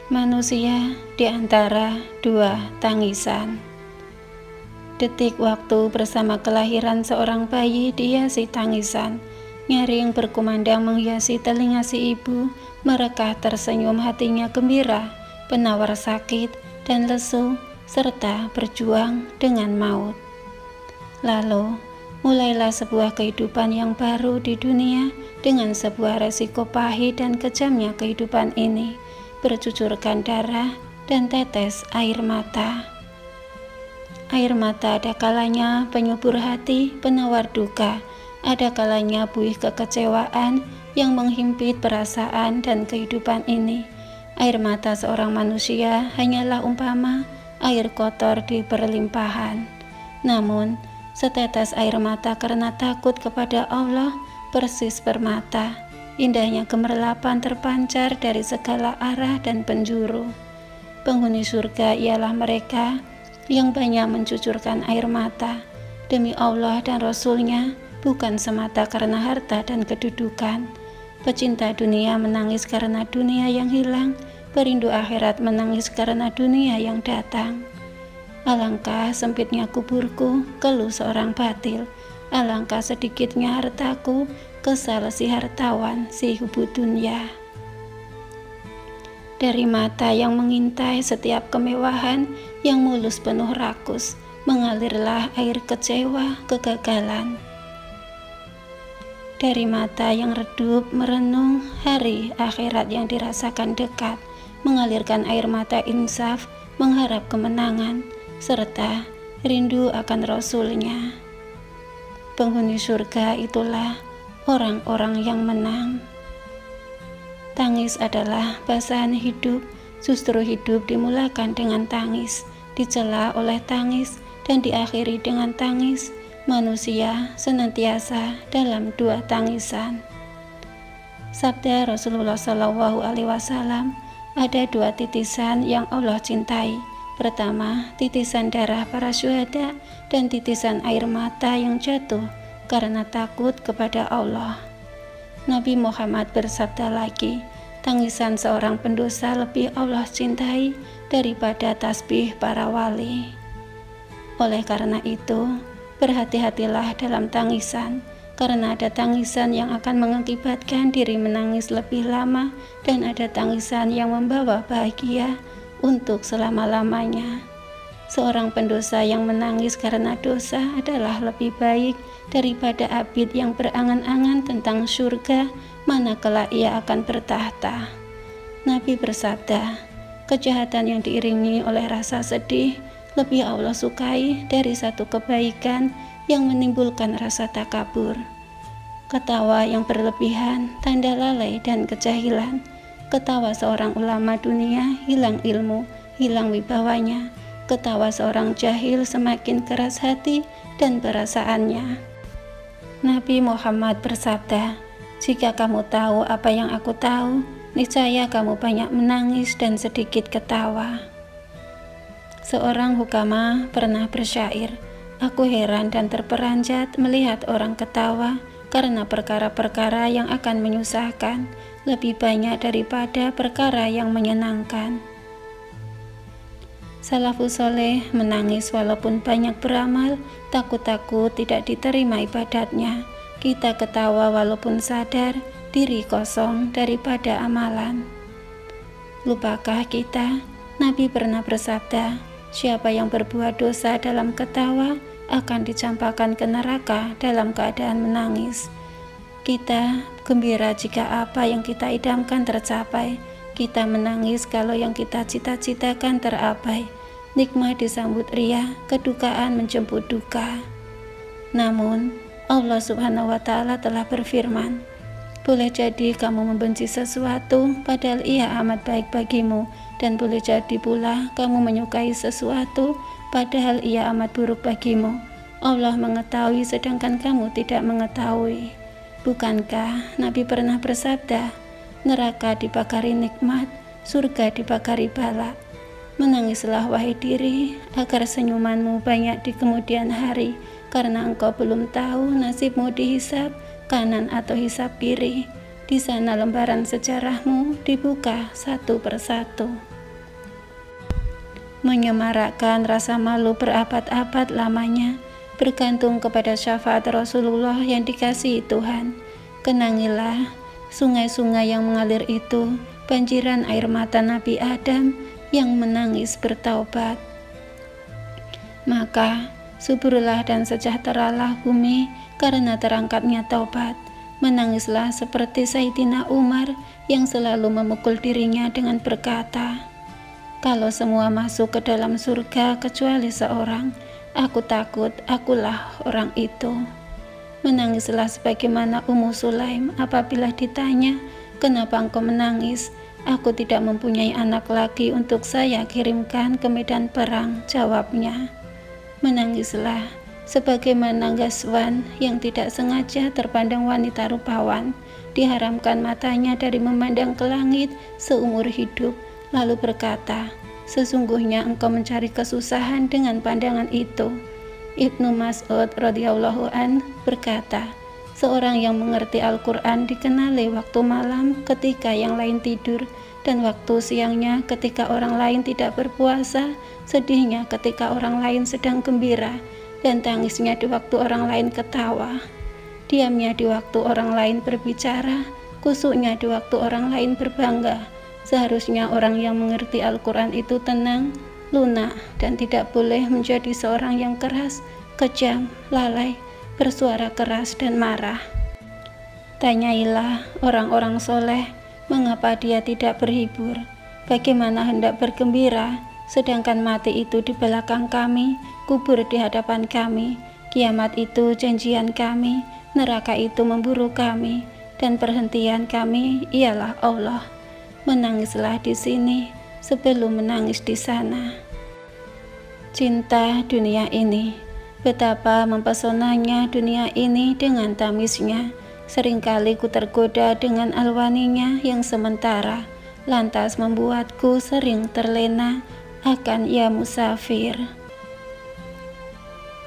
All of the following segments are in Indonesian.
Manusia di antara dua tangisan. Detik waktu bersama kelahiran seorang bayi dihiasi tangisan. Nyaring berkumandang menghiasi telinga si ibu. Mereka tersenyum hatinya gembira, penawar sakit dan lesu, serta berjuang dengan maut. Lalu, mulailah sebuah kehidupan yang baru di dunia dengan sebuah resiko pahit dan kejamnya kehidupan ini. Bercucurkan darah dan tetes air mata. Air mata ada kalanya penyubur hati, penawar duka. Ada kalanya buih kekecewaan yang menghimpit perasaan dan kehidupan ini. Air mata seorang manusia hanyalah umpama air kotor di perlimpahan. Namun, setetes air mata karena takut kepada Allah persis permata. Indahnya gemerlapan terpancar dari segala arah dan penjuru. Penghuni surga ialah mereka yang banyak mencucurkan air mata demi Allah dan Rasul-Nya, bukan semata karena harta dan kedudukan. Pecinta dunia menangis karena dunia yang hilang, perindu akhirat menangis karena dunia yang datang. Alangkah sempitnya kuburku, keluh seorang batil. Alangkah sedikitnya hartaku, kesal si hartawan, si hubud dunya. Dari mata yang mengintai setiap kemewahan, yang mulus penuh rakus, mengalirlah air kecewa kegagalan. Dari mata yang redup merenung hari akhirat yang dirasakan dekat, mengalirkan air mata insaf, mengharap kemenangan, serta rindu akan Rasul-Nya. Penghuni surga itulah orang-orang yang menang. Tangis adalah basahan hidup, justru hidup dimulakan dengan tangis, dicela oleh tangis, dan diakhiri dengan tangis. Manusia senantiasa dalam dua tangisan. Sabda Rasulullah SAW, ada dua titisan yang Allah cintai. Pertama, titisan darah para syuhada dan titisan air mata yang jatuh karena takut kepada Allah. Nabi Muhammad bersabda lagi, tangisan seorang pendosa lebih Allah cintai daripada tasbih para wali. Oleh karena itu, berhati-hatilah dalam tangisan, karena ada tangisan yang akan mengakibatkan diri menangis lebih lama dan ada tangisan yang membawa bahagia untuk selama-lamanya. Seorang pendosa yang menangis karena dosa adalah lebih baik daripada abid yang berangan-angan tentang surga manakala ia akan bertahta. Nabi bersabda, kejahatan yang diiringi oleh rasa sedih lebih Allah sukai dari satu kebaikan yang menimbulkan rasa takabur. Ketawa yang berlebihan, tanda lalai dan kejahilan. Ketawa seorang ulama dunia, hilang ilmu, hilang wibawanya. Ketawa seorang jahil semakin keras hati dan perasaannya. Nabi Muhammad bersabda, jika kamu tahu apa yang aku tahu, niscaya kamu banyak menangis dan sedikit ketawa. Seorang hukama pernah bersyair, aku heran dan terperanjat melihat orang ketawa karena perkara-perkara yang akan menyusahkan lebih banyak daripada perkara yang menyenangkan. Salafus soleh menangis walaupun banyak beramal, takut-takut tidak diterima ibadatnya. Kita ketawa walaupun sadar diri kosong daripada amalan. Lupakah kita? Nabi pernah bersabda, siapa yang berbuat dosa dalam ketawa akan dicampakkan ke neraka dalam keadaan menangis. Kita gembira jika apa yang kita idamkan tercapai. Kita menangis kalau yang kita cita-citakan terapai. Nikmat disambut riah, kedukaan menjemput duka. Namun, Allah Subhanahu wa Ta'ala telah berfirman, boleh jadi kamu membenci sesuatu padahal ia amat baik bagimu, dan boleh jadi pula kamu menyukai sesuatu padahal ia amat buruk bagimu. Allah mengetahui sedangkan kamu tidak mengetahui. Bukankah Nabi pernah bersabda, neraka dibakari nikmat, surga dibakari bala. Menangislah wahai diri, agar senyumanmu banyak di kemudian hari, karena engkau belum tahu nasibmu dihisab kanan atau hisab kiri. Di sana lembaran sejarahmu dibuka satu persatu. menyemarakkan rasa malu berabad-abad lamanya, bergantung kepada syafaat Rasulullah yang dikasihi Tuhan. Kenangilah sungai-sungai yang mengalir itu, banjiran air mata Nabi Adam yang menangis bertaubat. Maka suburlah dan sejahteralah bumi karena terangkatnya taubat. Menangislah seperti Sayyidina Umar yang selalu memukul dirinya dengan berkata, "Kalau semua masuk ke dalam surga kecuali seorang, aku takut akulah orang itu." Menangislah sebagaimana Ummu Sulaim apabila ditanya, "Kenapa engkau menangis?" "Aku tidak mempunyai anak lagi untuk saya kirimkan ke medan perang," jawabnya. Menangislah sebagaimana Ghazwan yang tidak sengaja terpandang wanita rupawan, diharamkan matanya dari memandang ke langit seumur hidup, lalu berkata, "Sesungguhnya engkau mencari kesusahan dengan pandangan itu." Ibnu Mas'ud radhiyallahu an berkata, "Seorang yang mengerti Al-Quran dikenali waktu malam ketika yang lain tidur, dan waktu siangnya ketika orang lain tidak berpuasa, sedihnya ketika orang lain sedang gembira, dan tangisnya di waktu orang lain ketawa, diamnya di waktu orang lain berbicara, kusuknya di waktu orang lain berbangga. Seharusnya orang yang mengerti Al-Quran itu tenang, lunak, dan tidak boleh menjadi seorang yang keras, kejam, lalai, bersuara keras dan marah." Tanyailah orang-orang soleh, mengapa dia tidak berhibur? Bagaimana hendak bergembira, sedangkan mati itu di belakang kami, kubur di hadapan kami, kiamat itu janjian kami, neraka itu memburu kami, dan perhentian kami ialah Allah. Menangislah di sini sebelum menangis di sana. Cinta dunia ini, betapa mempesonanya dunia ini dengan tamisnya. Seringkali ku tergoda dengan alwaninya yang sementara, lantas membuatku sering terlena akan ya musafir.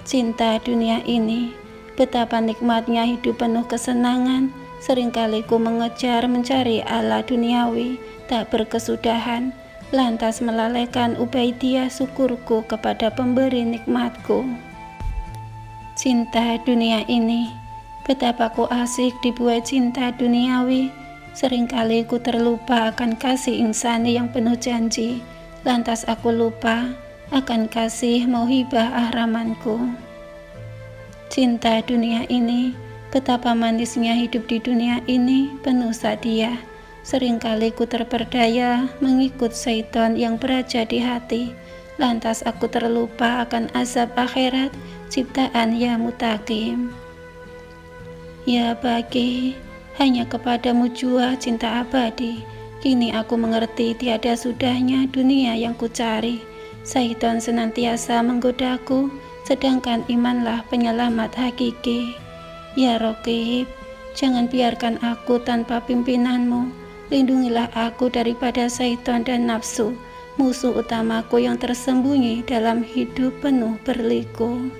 Cinta dunia ini, betapa nikmatnya hidup penuh kesenangan. Seringkali ku mengejar mencari ala duniawi tak berkesudahan, lantas melalaikan ubaidiyah syukurku kepada pemberi nikmatku. Cinta dunia ini, betapa ku asik dibuat cinta duniawi. Seringkali ku terlupa akan kasih insani yang penuh janji, lantas aku lupa akan kasih mauhibah ahramanku. Cinta dunia ini, betapa manisnya hidup di dunia ini penuh sadiah. Seringkali ku terperdaya mengikut syaitan yang beraja di hati, lantas aku terlupa akan azab akhirat ciptaan ya mutakim. Ya bagi, hanya kepadamu jua cinta abadi. Kini aku mengerti tiada sudahnya dunia yang ku cari. Syaitan senantiasa menggodaku, sedangkan imanlah penyelamat hakiki. Ya Raqib, jangan biarkan aku tanpa pimpinanmu. Lindungilah aku daripada syaitan dan nafsu, musuh utamaku yang tersembunyi dalam hidup penuh berliku.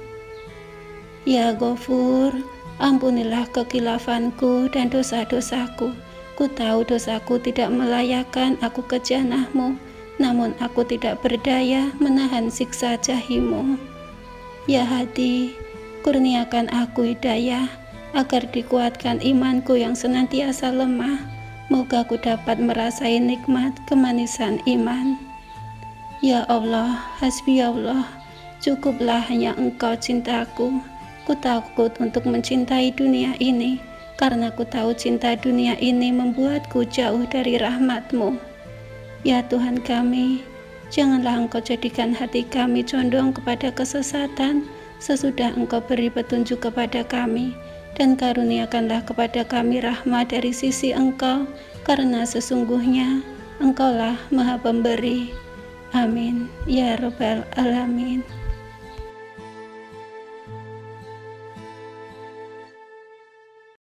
Ya Ghafur, ampunilah kekilafanku dan dosa-dosaku. Ku tahu dosaku tidak melayakkan aku ke jannahmu, namun aku tidak berdaya menahan siksa jahimu. Ya Hadi, kurniakan aku hidayah, agar dikuatkan imanku yang senantiasa lemah. Moga aku dapat merasai nikmat kemanisan iman. Ya Allah, hasbi Allah, cukuplah hanya Engkau cintaku. Ku takut untuk mencintai dunia ini, karena ku tahu cinta dunia ini membuatku jauh dari rahmat-Mu. Ya Tuhan kami, janganlah Engkau jadikan hati kami condong kepada kesesatan sesudah Engkau beri petunjuk kepada kami, dan karuniakanlah kepada kami rahmat dari sisi Engkau, karena sesungguhnya Engkaulah Maha Pemberi. Amin ya Rabbal Alamin.